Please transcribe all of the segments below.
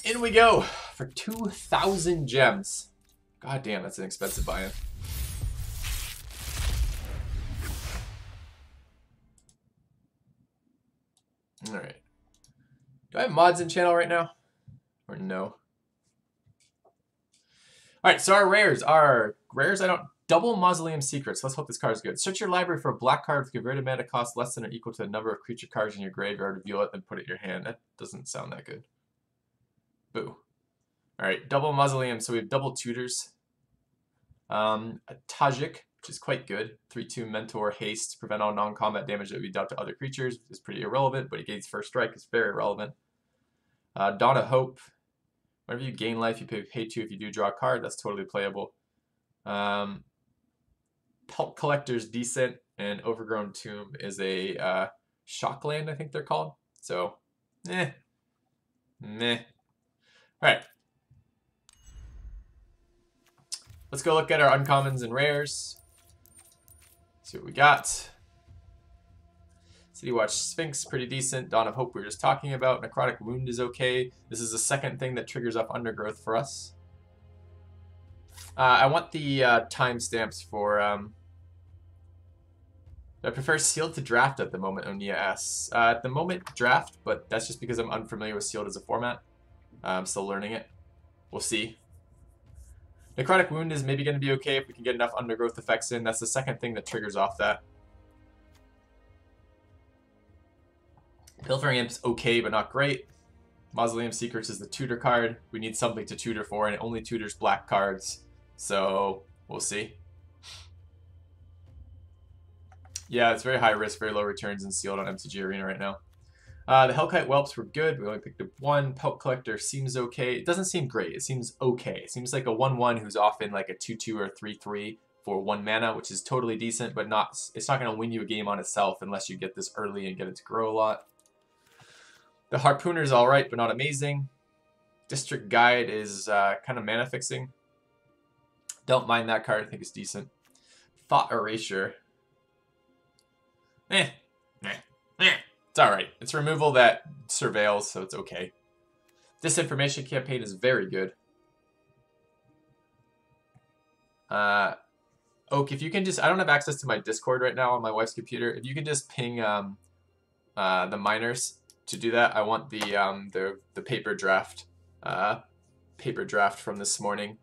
In we go for 2,000 gems. God damn, that's an expensive buy-in. Alright. Do I have mods in channel right now? Or no? Alright, so our rares are... Rares, I don't... Double Mausoleum Secrets. Let's hope this card is good. Search your library for a black card with converted mana cost less than or equal to the number of creature cards in your graveyard. Reveal it, then put it in your hand. That doesn't sound that good. Boo. Alright, double Mausoleum. So we have double tutors. A Tajik, which is quite good. 3/2 Mentor Haste. Prevent all non-combat damage that would be dealt to other creatures. Is pretty irrelevant, but he gains first strike. It's very relevant. Dawn of Hope. Whenever you gain life, you pay 2 if you do draw a card. That's totally playable. Pelt Collector's decent, and Overgrown Tomb is a Shockland, I think they're called. So, meh. Alright. Let's go look at our uncommons and rares. See what we got. City Watch Sphinx, pretty decent. Dawn of Hope we were just talking about. Necrotic Wound is okay. This is the second thing that triggers off Undergrowth for us. I want the timestamps for... I prefer Sealed to Draft at the moment, Onia asks. At the moment, Draft, but that's just because I'm unfamiliar with Sealed as a format. I'm still learning it. We'll see. Necrotic Wound is maybe going to be okay if we can get enough Undergrowth effects in. That's the second thing that triggers off that. Pilfering Imp's okay, but not great. Mausoleum Secrets is the tutor card. We need something to tutor for, and it only tutors black cards. So, we'll see. Yeah, it's very high risk, very low returns, and Sealed on MTG Arena right now. The Hellkite Whelps were good. We only picked up one. Pelt Collector seems okay. It doesn't seem great. It seems okay. It seems like a 1/1 who's often like a 2/2 or 3/3 for 1 mana, which is totally decent, but it's not going to win you a game on itself unless you get this early and get it to grow a lot. The Harpooner is alright, but not amazing. District Guide is kind of mana fixing. Don't mind that card. I think it's decent. Thought Erasure. It's alright. It's removal that surveils, so it's okay. Disinformation Campaign is very good. Oak, if you can just... I don't have access to my Discord right now on my wife's computer. If you can just ping the miners to do that. I want the paper draft from this morning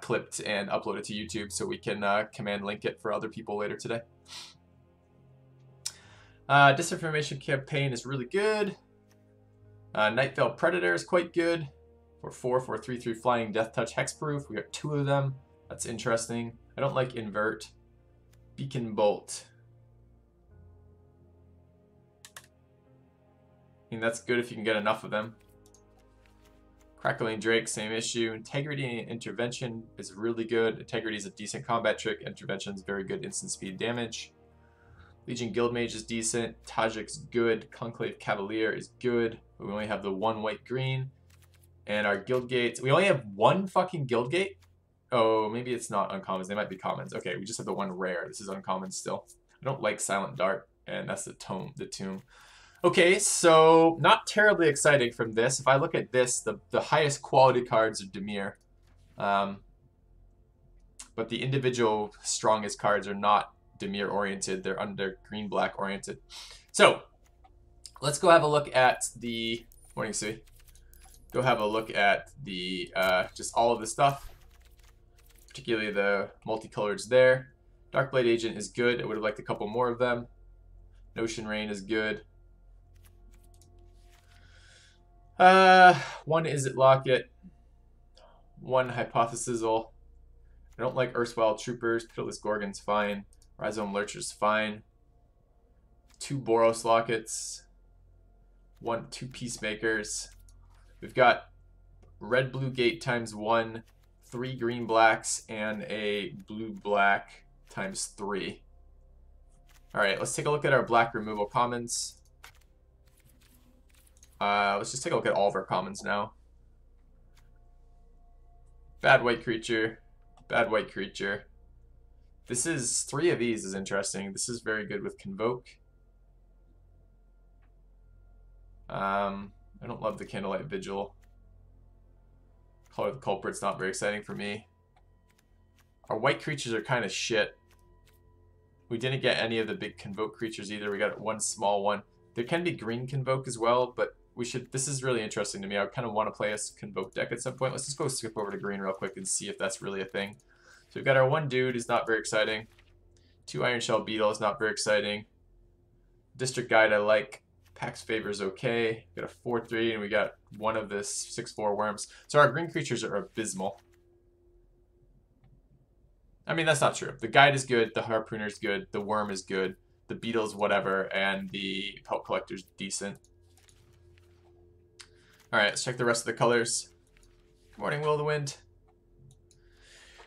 clipped and uploaded to YouTube so we can command link it for other people later today. Disinformation Campaign is really good. Nightveil Predator is quite good. For 4 3/3 flying Death Touch Hexproof. We got 2 of them. That's interesting. I don't like Invert. Beacon Bolt. I mean, that's good if you can get enough of them. Crackling Drake, same issue. Integrity and Intervention is really good. Integrity is a decent combat trick. Intervention is very good instant speed damage. Legion Guildmage is decent. Tajik's good. Conclave Cavalier is good. But we only have the 1 white-green. And our guild gates. We only have 1 fucking guild gate? Oh, maybe it's not uncommons. They might be commons. Okay, we just have the 1 rare. This is uncommon still. I don't like Silent Dart. And that's the tomb. Okay, so not terribly exciting from this. If I look at this, the highest quality cards are Dimir. But the individual strongest cards are not Dimir oriented. They're under green-black oriented. So, let's go have a look at the... Morning, Sui. Go have a look at the just all of the stuff. Particularly the multicoloreds there. Darkblade Agent is good. I would have liked a couple more of them. Notion Rain is good. 1 Izzet Locket. 1 Hypothesizal. I don't like Erstwhile Troopers. Pitiless Gorgon's fine. Rhizome Lurcher's fine. 2 Boros Lockets. 2 Peacemakers. We've got Red-Blue Gate ×1. 3 green-blacks. And a blue-black ×3. Alright, let's take a look at our black removal commons. Let's just take a look at all of our commons now. Bad white creature. Bad white creature. This is 3 of these is interesting. This is very good with Convoke. I don't love the Candlelight Vigil. Color of the Culprit's not very exciting for me. Our white creatures are kind of shit. We didn't get any of the big Convoke creatures either. We got one small one. There can be green Convoke as well, but we should. This is really interesting to me. I kind of want to play a Convoke deck at some point. Let's just go skip over to green real quick and see if that's really a thing. So we've got our one dude who's not very exciting. 2 Iron Shell Beetles, not very exciting. District Guide I like. Pax Favor's okay. We got a 4/3 and we got one of this 6/4 worms. So our green creatures are abysmal. I mean, that's not true. The Guide is good, the Harpooner's good, the Worm is good, the Beetle's whatever, and the Pelt Collector's decent. Alright, let's check the rest of the colors. Good morning, Will of the Wind.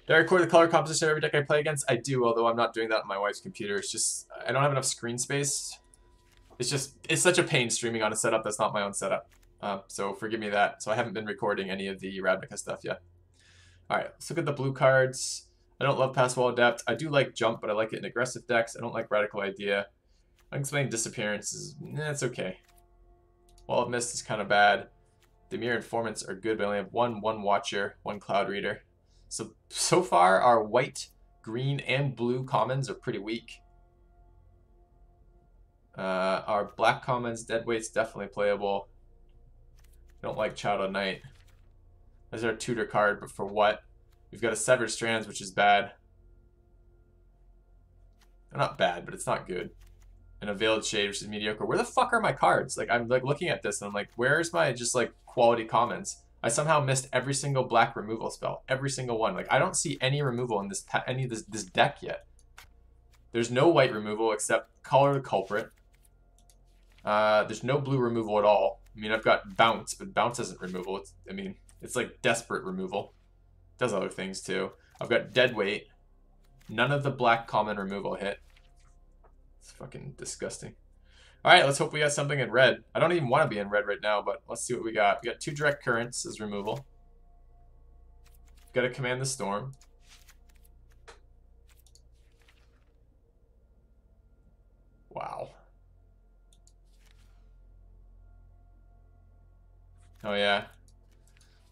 Do I record the color composition of every deck I play against? I do, although I'm not doing that on my wife's computer. It's just, I don't have enough screen space. It's such a pain streaming on a setup that's not my own setup. So forgive me that. So I haven't been recording any of the Ravnica stuff yet. Alright, let's look at the blue cards. I don't love Pass Wall Adept. I do like Jump, but I like it in aggressive decks. I don't like Radical Idea. Unexplained Disappearance is, it's okay. Wall of Mist is kind of bad. The Mirror Informants are good, but I only have one Watcher, one Cloud Reader. So far, our white, green, and blue commons are pretty weak. Our black commons, Deadweight's definitely playable. Don't like Child of Night. There's our tutor card, but for what? We've got a Severed Strands, which is bad. Not bad, but it's not good. And a Veiled Shade, which is mediocre. Where the fuck are my cards? Like, I'm like looking at this and I'm like, where's my just like quality commons? I somehow missed every single black removal spell. Every single one. Like, I don't see any removal in this this deck yet. There's no white removal except Color of the Culprit. There's no blue removal at all. I mean, I've got Bounce, but Bounce isn't removal. It's like desperate removal. It does other things too. I've got Deadweight. None of the black common removal hit. It's fucking disgusting. Alright, let's hope we got something in red. I don't even want to be in red right now, but let's see what we got. We got 2 Direct Currents as removal. Got to Command the Storm. Wow. Oh yeah.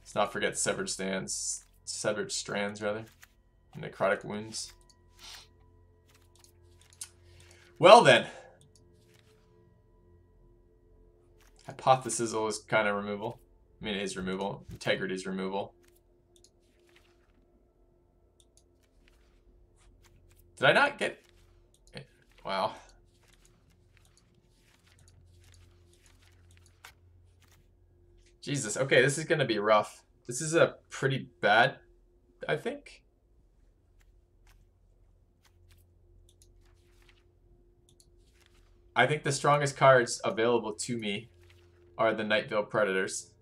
Let's not forget Severed Strands, rather. Necrotic Wounds. Well then. Hypothesizzle is kind of removal. I mean, it is removal. Integrity is removal. Did I not get... Wow. Jesus. Okay, this is going to be rough. This is a pretty bad, I think. I think the strongest cards available to me are the Night Veil Predators.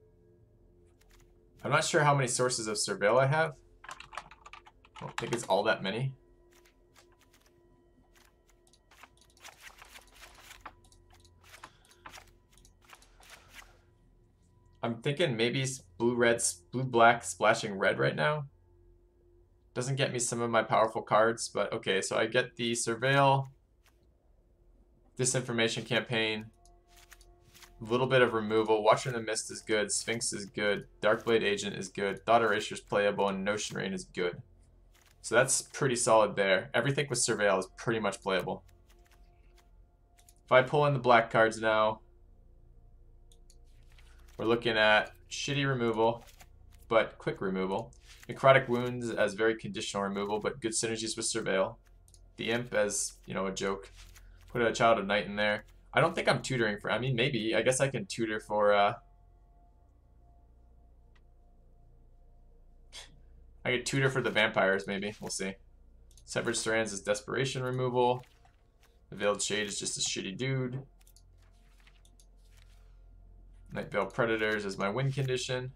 I'm not sure how many sources of Surveil I have. I don't think it's all that many. I'm thinking maybe blue-black splashing red right now. Doesn't get me some of my powerful cards, but okay, so I get the Surveil, Disinformation Campaign, a little bit of removal. Watcher in the Mist is good, Sphinx is good, Darkblade Agent is good, Thought Erasure is playable, and Notion Rain is good. So that's pretty solid there. Everything with Surveil is pretty much playable. If I pull in the black cards now, we're looking at shitty removal, but quick removal. Necrotic Wounds as very conditional removal, but good synergies with Surveil. The Imp as, you know, a joke. Put a Child of Night in there. I don't think I'm tutoring for... I mean, maybe. I guess I can tutor for... I could tutor for the vampires, maybe. We'll see. Severed Strands is desperation removal. The Veiled Shade is just a shitty dude. Night Veil Predators is my win condition.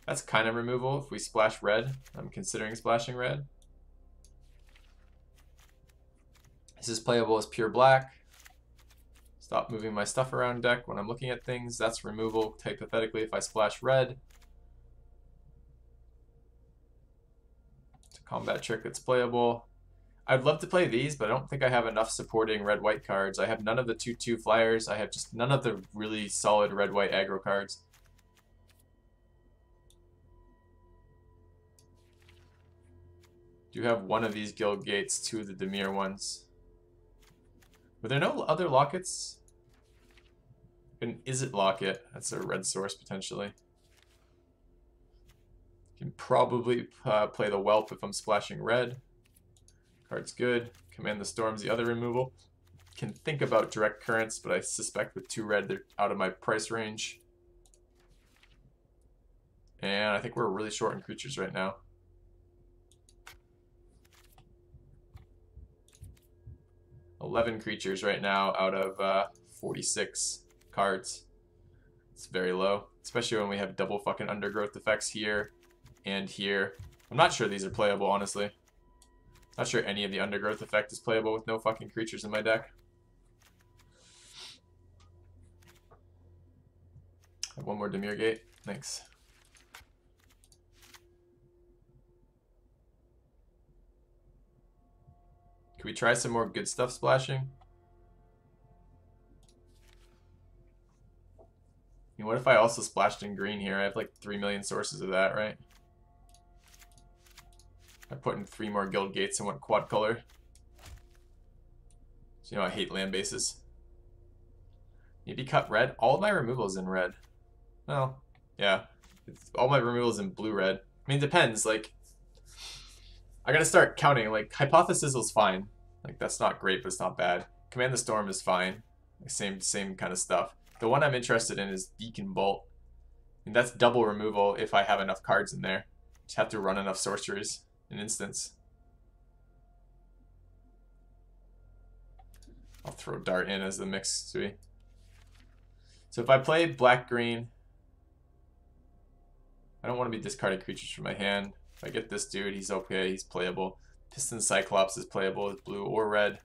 That's kind of removal if we splash red. I'm considering splashing red. This is playable as pure black. Stop moving my stuff around deck when I'm looking at things. That's removal, hypothetically, if I splash red. It's a combat trick that's playable. I'd love to play these, but I don't think I have enough supporting red-white cards. I have none of the 2/2 flyers. I have just none of the really solid red-white aggro cards. Do have one of these guild gates, two of the Dimir ones. Were there no other lockets? An Is It locket. That's a red source, potentially. Can probably play the Whelp if I'm splashing red. Card's good. Command the Storm's the other removal. Can think about Direct Currents, but I suspect with 2 red, they're out of my price range. And I think we're really short in creatures right now. $11 creatures right now out of 46 cards. It's very low, especially when we have double fucking undergrowth effects here and here. I'm not sure these are playable, honestly. Not sure any of the undergrowth effect is playable with no fucking creatures in my deck. I have one more Dimir Gate. Thanks. Can we try some more good stuff splashing? I mean, what if I also splashed in green here? I have like 3 million sources of that, right? I put in 3 more guild gates and went quad color. So, you know, I hate land bases. Maybe cut red. All of my removals in red. Well, yeah. All my removals in blue-red. I mean, it depends. Like, I gotta start counting. Like, Hypothesis is fine. Like, that's not great, but it's not bad. Command the Storm is fine. Like, same kind of stuff. The one I'm interested in is Beacon Bolt. And that's double removal if I have enough cards in there. Just have to run enough sorceries in instance. I'll throw Dart in as the mix, Sui. So if I play black-green, I don't want to be discarding creatures from my hand. If I get this dude, he's okay, he's playable. Piston Cyclops is playable with blue or red.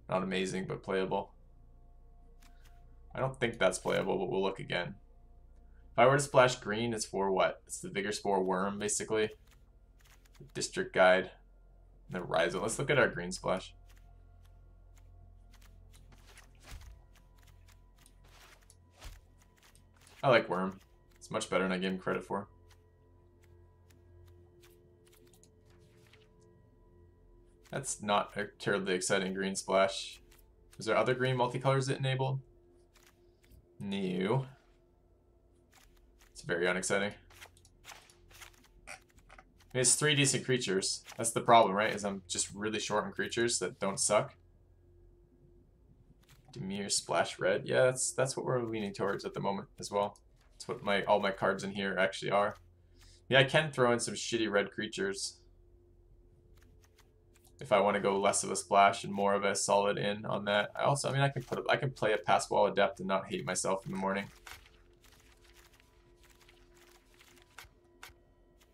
Not amazing, but playable. I don't think that's playable, but we'll look again. If I were to splash green, it's for what? It's the Vigor Spore Worm, basically. The District Guide. And the Rhizome. Let's look at our green splash. I like Worm. It's much better than I gave him credit for. That's not a terribly exciting green splash. Is there other green multicolors that enabled? No. It's very unexciting. It's 3 decent creatures. That's the problem, right? Is I'm just really short on creatures that don't suck. Dimir Splash Red. Yeah, that's what we're leaning towards at the moment as well. That's what all my cards in here actually are. Yeah, I can throw in some shitty red creatures if I want to go less of a splash and more of a solid in on that. I mean, I can play a Pass Wall Adept and not hate myself in the morning.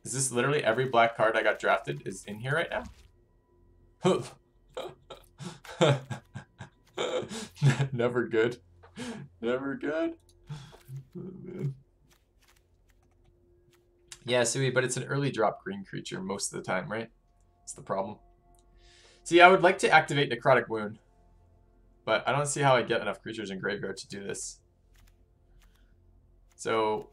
Is this literally every black card I got drafted is in here right now? Never good. Never good. Oh, man. Yeah, Sui, but it's an early drop green creature most of the time, right? That's the problem. See, I would like to activate Necrotic Wound, but I don't see how I get enough creatures in graveyard to do this. So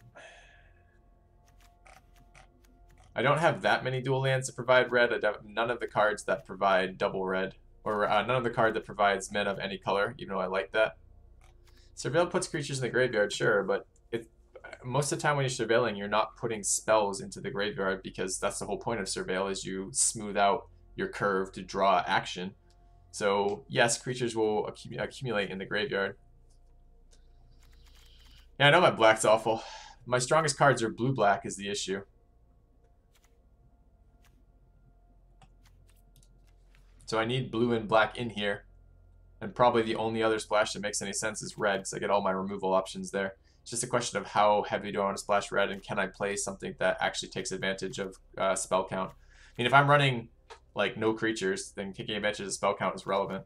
I don't have that many dual lands to provide red. I have none of the cards that provide double red, or none of the card that provides mana of any color, even though I like that. Surveil puts creatures in the graveyard, sure, but most of the time when you're surveilling, you're not putting spells into the graveyard, because that's the whole point of surveil, is you smooth out your curve to draw action. So yes, creatures will accumulate in the graveyard. Yeah, I know my black's awful. My strongest cards are blue-black is the issue. So I need blue and black in here. And probably the only other splash that makes any sense is red, because I get all my removal options there. It's just a question of how heavy do I want to splash red, and can I play something that actually takes advantage of spell count. I mean, if I'm running like no creatures, then taking advantage of spell count is relevant.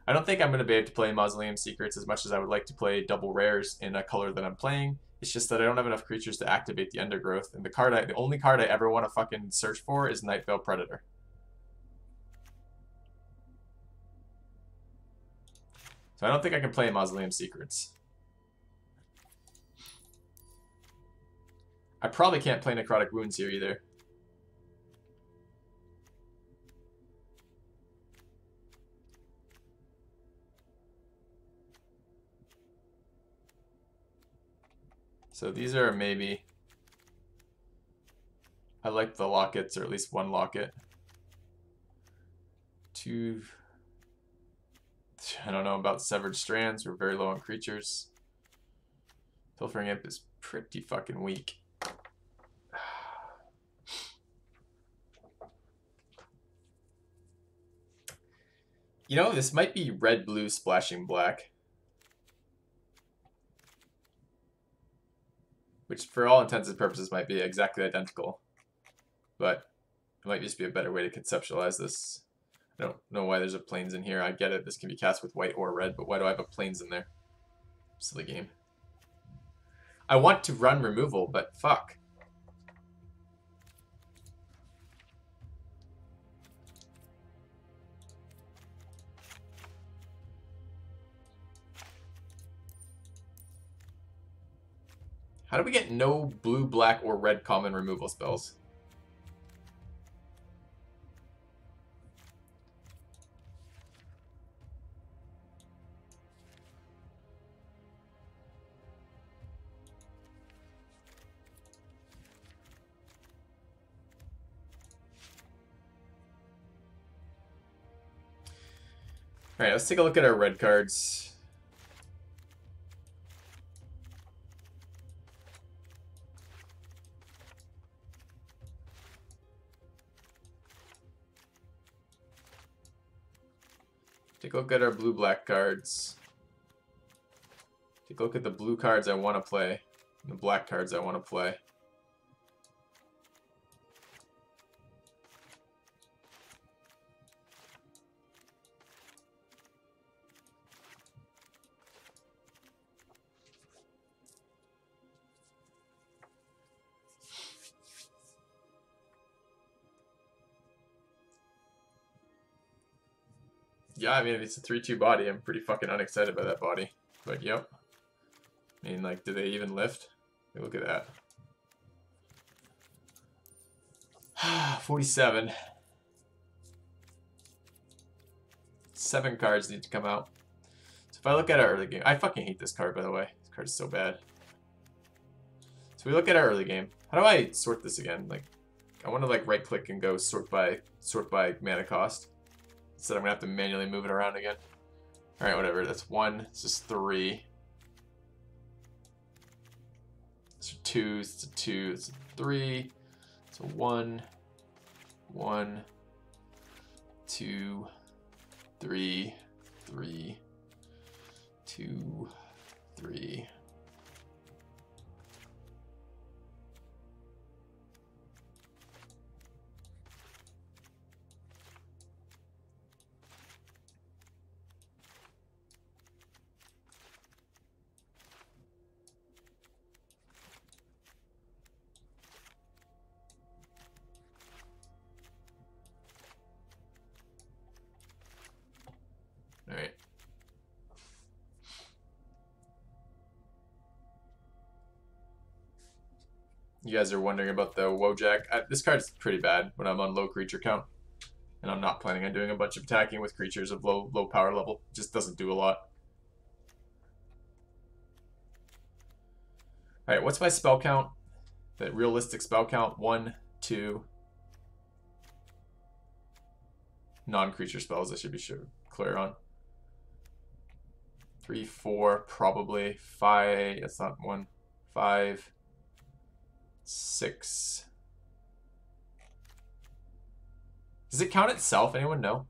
I don't think I'm going to be able to play Mausoleum Secrets as much as I would like to play double rares in a color that I'm playing. It's just that I don't have enough creatures to activate the Undergrowth, and the only card I ever want to fucking search for is Nightveil Predator. So I don't think I can play Mausoleum Secrets. I probably can't play Necrotic Wounds here either. So these are maybe... I like the lockets, or at least one locket. Two... I don't know about Severed Strands. We're very low on creatures. Pilfering Imp is pretty fucking weak. You know, this might be red-blue splashing black. Which, for all intents and purposes, might be exactly identical. But it might just be a better way to conceptualize this. I don't know why there's a plains in here. I get it. This can be cast with white or red, but why do I have a plains in there? Silly game. I want to run removal, but fuck. How do we get no blue, black, or red common removal spells? Alright, let's take a look at our red cards. Take a look at our blue-black cards. Take a look at the blue cards I want to play, and the black cards I want to play. Yeah, I mean, if it's a 3-2 body, I'm pretty fucking unexcited by that body. But, yep. I mean, like, do they even lift? Look at that. 47. 7 cards need to come out. So if I look at our early game... I fucking hate this card, by the way. This card is so bad. So we look at our early game. How do I sort this again? Like, I want to, like, right-click and go sort by mana cost. So I'm going to have to manually move it around again. Alright, whatever. That's 1. This is 3. It's a 2. It's a 2. It's a 3. It's a 1. 1. 2. 3. 3. 2. 3. Alright. You guys are wondering about the Wojak. This card's pretty bad when I'm on low creature count. And I'm not planning on doing a bunch of attacking with creatures of low power level. It just doesn't do a lot. Alright, what's my spell count? The realistic spell count? 1, 2. Non-creature spells I should be clear on. 3, 4, probably. 5, that's not 1. 5, 6. Does it count itself? Anyone know?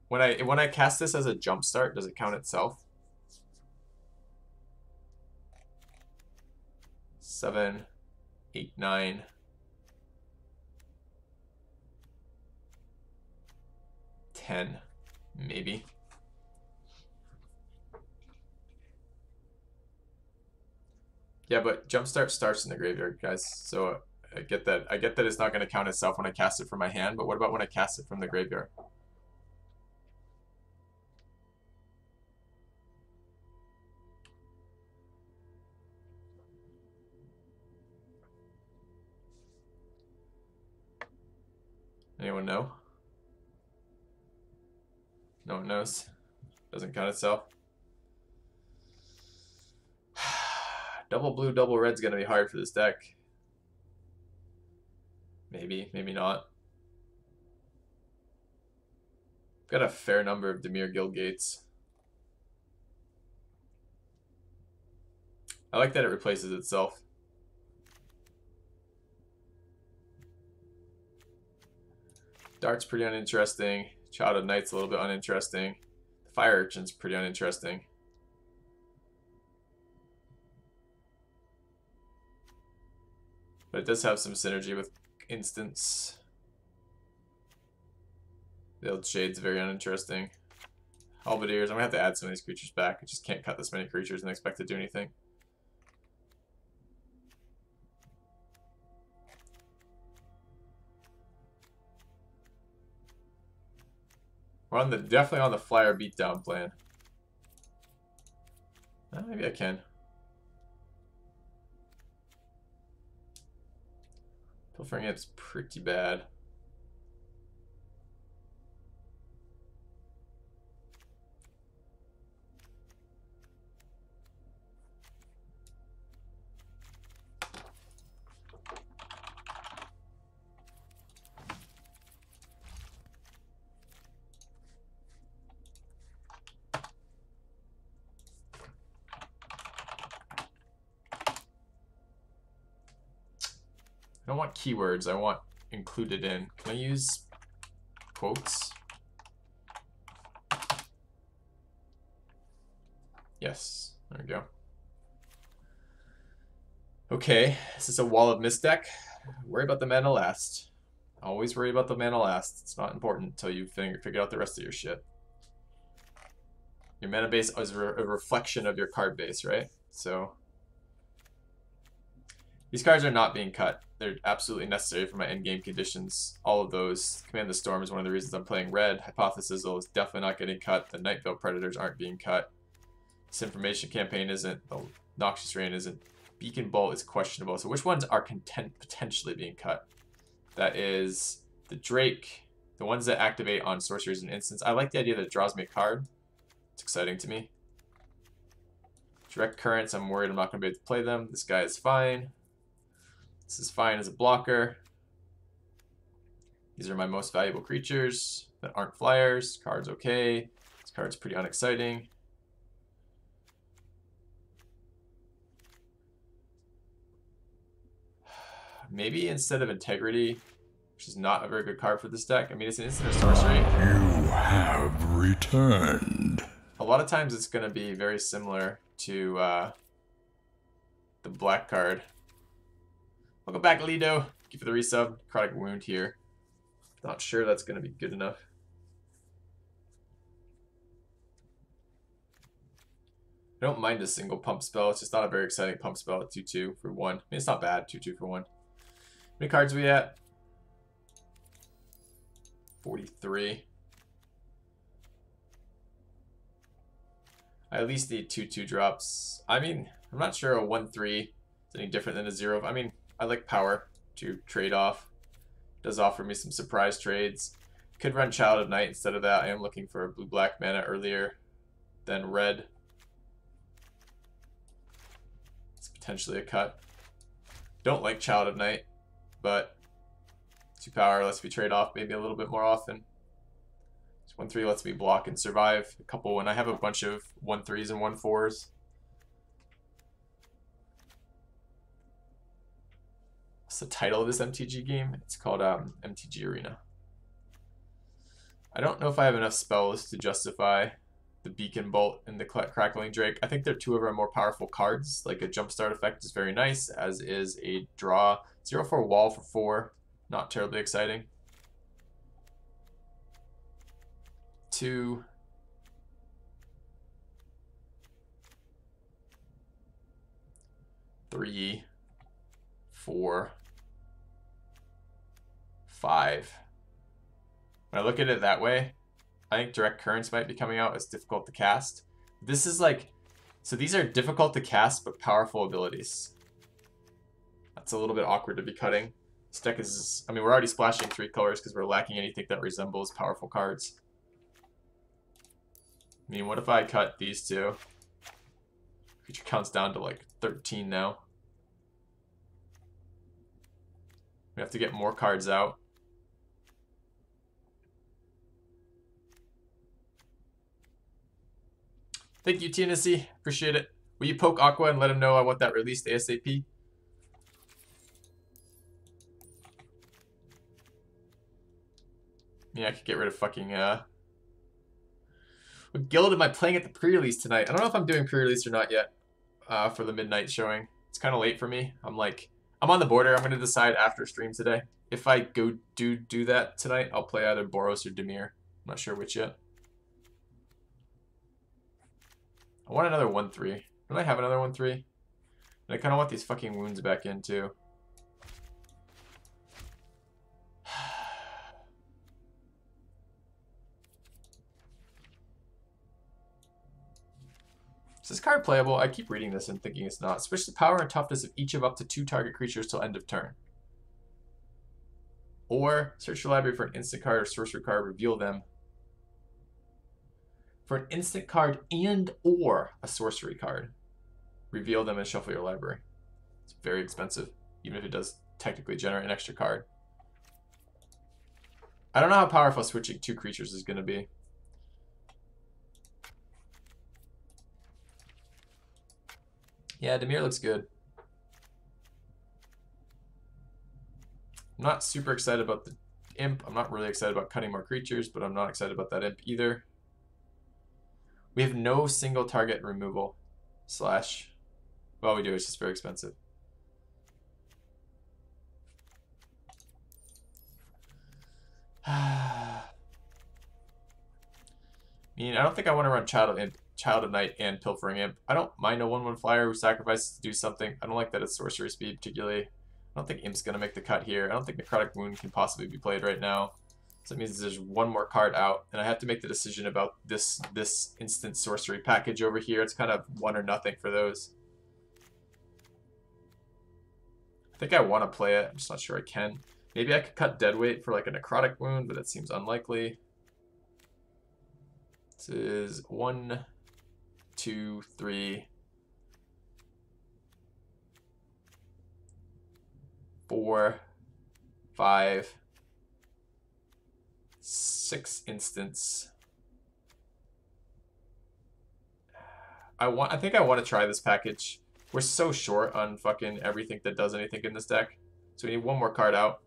When I cast this as a jump start, does it count itself? 7, 8, 9. 10, maybe. Yeah, but Jumpstart starts in the graveyard, guys. So I get that. I get that it's not going to count itself when I cast it from my hand, but what about when I cast it from the graveyard? Anyone know? No one knows. Doesn't count itself. Double blue, double red's gonna be hard for this deck. Maybe, maybe not. Got a fair number of Dimir Guild Gates. I like that it replaces itself. Dart's pretty uninteresting. Child of Night's a little bit uninteresting. The Fire Urchin's pretty uninteresting. But it does have some synergy with instants. The Old Shade's very uninteresting. Halberdiers, I'm gonna have to add some of these creatures back. I just can't cut this many creatures and expect to do anything. We're on definitely on the flyer beatdown plan. Maybe I can. Pilfering Imp's pretty bad. I don't want keywords, I want included in. Can I use quotes? Yes, there we go. Okay, this is a Wall of Mist deck. Worry about the mana last. Always worry about the mana last. It's not important until you figure out the rest of your shit. Your mana base is a reflection of your card base, right? So these cards are not being cut. They're absolutely necessary for my endgame conditions. All of those. Command the Storm is one of the reasons I'm playing red. Hypothesis is definitely not getting cut. The Nightvale Predators aren't being cut. Disinformation Campaign isn't. The Noxious Rain isn't. Beacon Bolt is questionable. So which ones are potentially being cut? That is the Drake. The ones that activate on sorceries and instants. I like the idea that it draws me a card. It's exciting to me. Direct Currents, I'm worried I'm not going to be able to play them. This guy is fine. This is fine as a blocker. These are my most valuable creatures that aren't flyers. Card's okay. This card's pretty unexciting. Maybe instead of Integrity, which is not a very good card for this deck. I mean, it's an instant or sorcery. You have returned. A lot of times it's going to be very similar to the black card. Welcome back, Lido. Thank you for the resub. Necrotic Wound here. Not sure that's going to be good enough. I don't mind a single pump spell. It's just not a very exciting pump spell at 2-2 for 1. I mean, it's not bad. 2-2 for 1. How many cards are we at? 43. I at least need 2-2 drops. I mean, I'm not sure a 1-3 is any different than a 0. I mean, I like power to trade off. It does offer me some surprise trades. Could run Child of Night instead of that. I am looking for a blue-black mana earlier than red. It's potentially a cut. Don't like Child of Night, but 2 power lets me trade off maybe a little bit more often. 1-3 lets me block and survive a couple when I have a bunch of 1-3s and 1-4s. What's the title of this MTG game? It's called MTG Arena. I don't know if I have enough spells to justify the Beacon Bolt and the Crackling Drake. I think they're 2 of our more powerful cards. Like a Jumpstart effect is very nice, as is a draw. 0 for a wall for 4. Not terribly exciting. 2. 3. 4. 5. When I look at it that way, I think Direct Currents might be coming out as difficult to cast. This is like, so these are difficult to cast but powerful abilities. That's a little bit awkward to be cutting. This deck is, I mean, we're already splashing 3 colors because we're lacking anything that resembles powerful cards. I mean, what if I cut these two? Creature counts down to like 13 now. We have to get more cards out. Thank you, Tennessee. Appreciate it. Will you poke Aqua and let him know I want that released ASAP? Yeah, I could get rid of fucking, What guild am I playing at the pre-release tonight? I don't know if I'm doing pre-release or not yet for the midnight showing. It's kind of late for me. I'm on the border. I'm going to decide after stream today. If I go do that tonight, I'll play either Boros or Dimir. I'm not sure which yet. I want another 1-3. Don't I have another 1-3? And I kind of want these fucking wounds back in too. Is this card playable? I keep reading this and thinking it's not. Switch the power and toughness of each of up to 2 target creatures till end of turn. Or search your library for an instant card or sorcery card, reveal them. For an instant card and or a sorcery card, reveal them and shuffle your library. It's very expensive, even if it does technically generate an extra card. I don't know how powerful switching 2 creatures is going to be. Yeah, Dimir looks good. I'm not super excited about the imp. I'm not really excited about cutting more creatures, but I'm not excited about that imp either. We have no single target removal / well, we do, it's just very expensive. I mean, I don't think I want to run Child of Night and Pilfering Imp. I don't mind a 1/1 flyer who sacrifices to do something. I don't like that it's sorcery speed particularly. I don't think Imp's going to make the cut here. I don't think Necrotic Wound can possibly be played right now. So that means there's one more card out, and I have to make the decision about this instant sorcery package over here. It's kind of 1 or nothing for those. I think I want to play it. I'm just not sure I can. Maybe I could cut Deadweight for like a Necrotic Wound, but that seems unlikely. This is 1, 2, 3, 4, 5, 6 instants. I think I want to try this package. We're so short on fucking everything that does anything in this deck. So we need one more card out.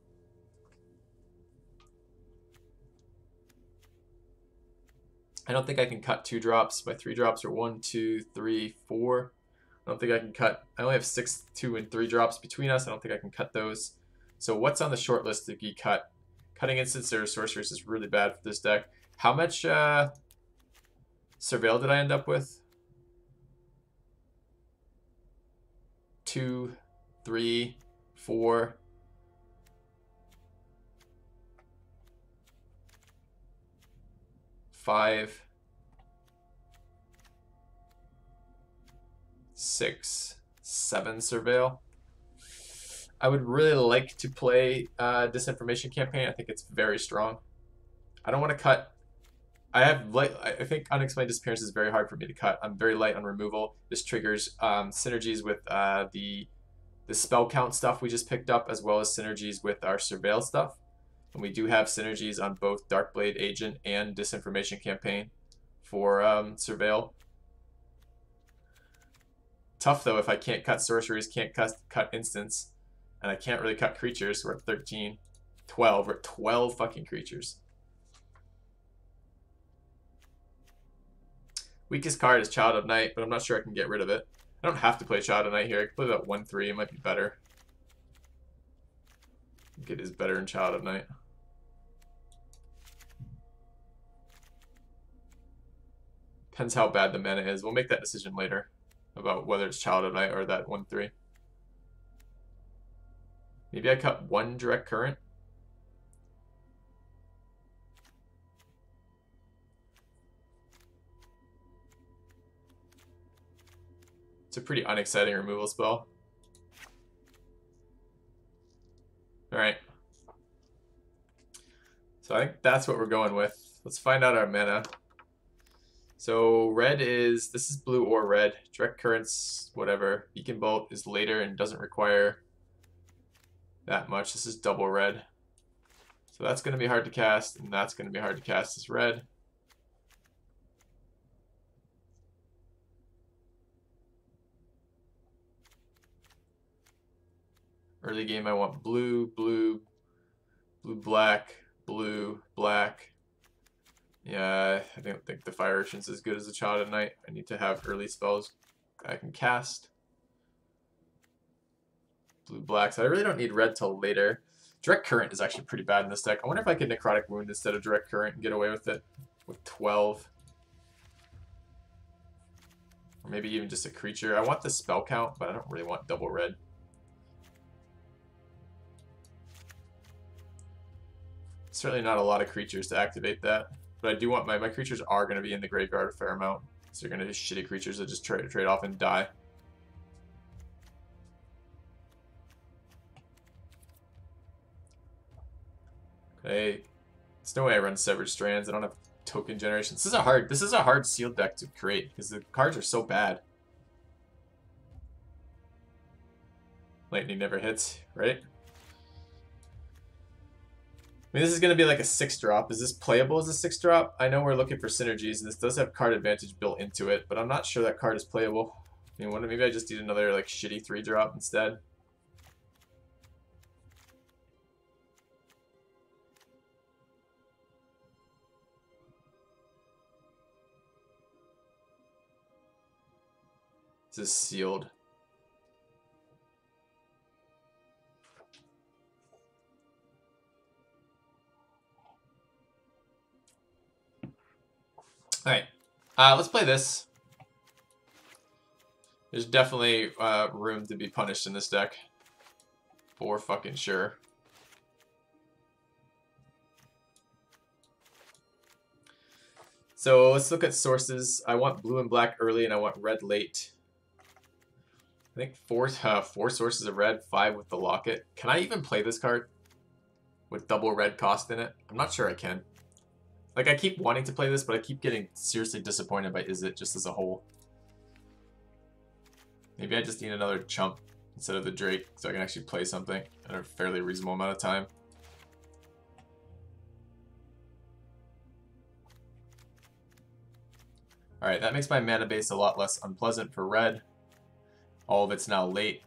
I don't think I can cut 2 drops. My 3 drops are 1, 2, 3, 4. I don't think I can cut. I only have 6, 2, and 3 drops between us. I don't think I can cut those. So what's on the short list to be cut? Cutting instants or sorcerers is really bad for this deck. How much Surveil did I end up with? 2, 3, 4. 5, 6, 7 Surveil. I would really like to play Disinformation Campaign. I think it's very strong. I don't want to cut. I think Unexplained Disappearance is very hard for me to cut. I'm very light on removal. This triggers synergies with the spell count stuff we just picked up, as well as synergies with our Surveil stuff. And we do have synergies on both Darkblade Agent and Disinformation Campaign for Surveil. Tough though if I can't cut sorceries, can't cut instants, and I can't really cut creatures. We're at 13, 12. We're at 12 fucking creatures. Weakest card is Child of Night, but I'm not sure I can get rid of it. I don't have to play Child of Night here. I can play that 1/3. It might be better. I think it is better in Child of Night. Depends how bad the mana is. We'll make that decision later about whether it's Child of Night or that 1/3. Maybe I cut 1 Direct Current. It's a pretty unexciting removal spell. Alright. So I think that's what we're going with. Let's find out our mana. So red is, this is blue or red. Direct currents, whatever. Beacon Bolt is later and doesn't require that much. This is double red. So that's going to be hard to cast, and that's going to be hard to cast as red. Early game I want blue, blue, blue, black, blue, black. Yeah, I don't think the Fire Urchin's as good as the Child of Night. I need to have early spells I can cast. Blue, black, so I really don't need red till later. Direct Current is actually pretty bad in this deck. I wonder if I could Necrotic Wound instead of Direct Current and get away with it with 12. Or maybe even just a creature. I want the spell count, but I don't really want double red. Certainly not a lot of creatures to activate that. But I do want my creatures are going to be in the graveyard a fair amount. So you're going to be shitty creatures that just try to trade off and die. Okay. There's no way I run Severed Strands. I don't have token generation. This is a hard sealed deck to create because the cards are so bad. Lightning never hits, right? I mean, this is going to be like a 6-drop. Is this playable as a 6-drop? I know we're looking for synergies, and this does have card advantage built into it, but I'm not sure that card is playable. I mean, maybe I just need another like shitty 3-drop instead. This is sealed. Alright, let's play this. There's definitely room to be punished in this deck. For fucking sure. So let's look at sources. I want blue and black early and I want red late. I think four sources of red, 5 with the locket. Can I even play this card with double red cost in it? I'm not sure I can. Like, I keep wanting to play this, but I keep getting seriously disappointed by Izzet just as a whole. Maybe I just need another chump instead of the Drake so I can actually play something in a fairly reasonable amount of time. Alright, that makes my mana base a lot less unpleasant for red. All of it's now late.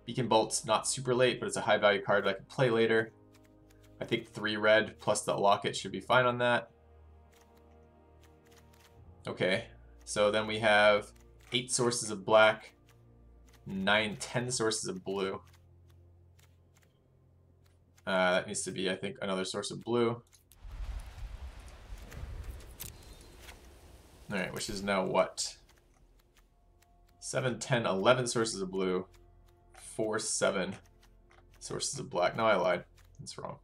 Beacon Bolt's not super late, but it's a high value card that I can play later. I think 3 red plus the locket should be fine on that. Okay, so then we have 8 sources of black, 10 sources of blue. That needs to be, I think, another source of blue. Alright, which is now what? 7, 10, 11 sources of blue. 4, 7 sources of black. No, I lied. That's wrong.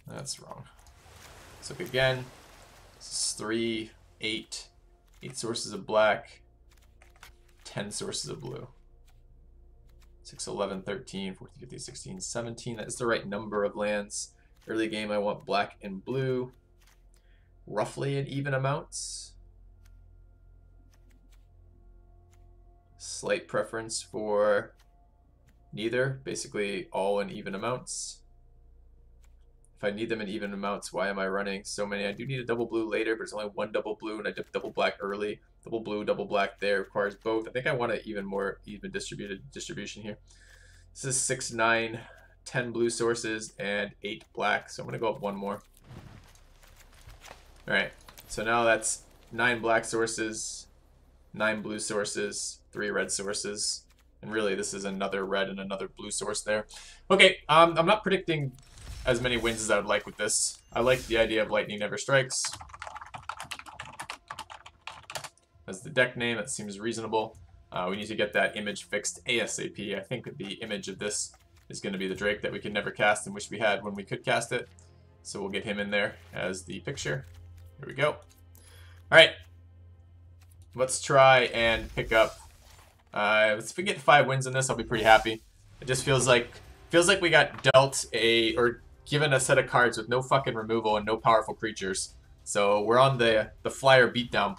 That's wrong. Let's look again. This is 3, 8. 8 sources of black. 10 sources of blue. 6, 11, 13, 14, 15, 16, 17. That is the right number of lands. Early game, I want black and blue. Roughly in even amounts. Slight preference for neither. Basically all in even amounts. If I need them in even amounts, why am I running so many? I do need a double blue later, but it's only 1 double blue, and I did double black early. Double blue, double black there requires both. I think I want an even more even distribution here. This is 6, 9, 10 blue sources, and 8 black. So I'm going to go up 1 more. Alright, so now that's 9 black sources, 9 blue sources, 3 red sources. And really, this is another red and another blue source there. Okay, I'm not predicting as many wins as I would like with this. I like the idea of Lightning Never Strikes. As the deck name, that seems reasonable. We need to get that image fixed ASAP. I think the image of this is going to be the Drake that we can never cast and wish we had when we could cast it. So we'll get him in there as the picture. Here we go. Alright. Let's try and pick up. If we get 5 wins in this, I'll be pretty happy. It just feels like we got dealt a, or given a set of cards with no fucking removal and no powerful creatures. So we're on the flyer beatdown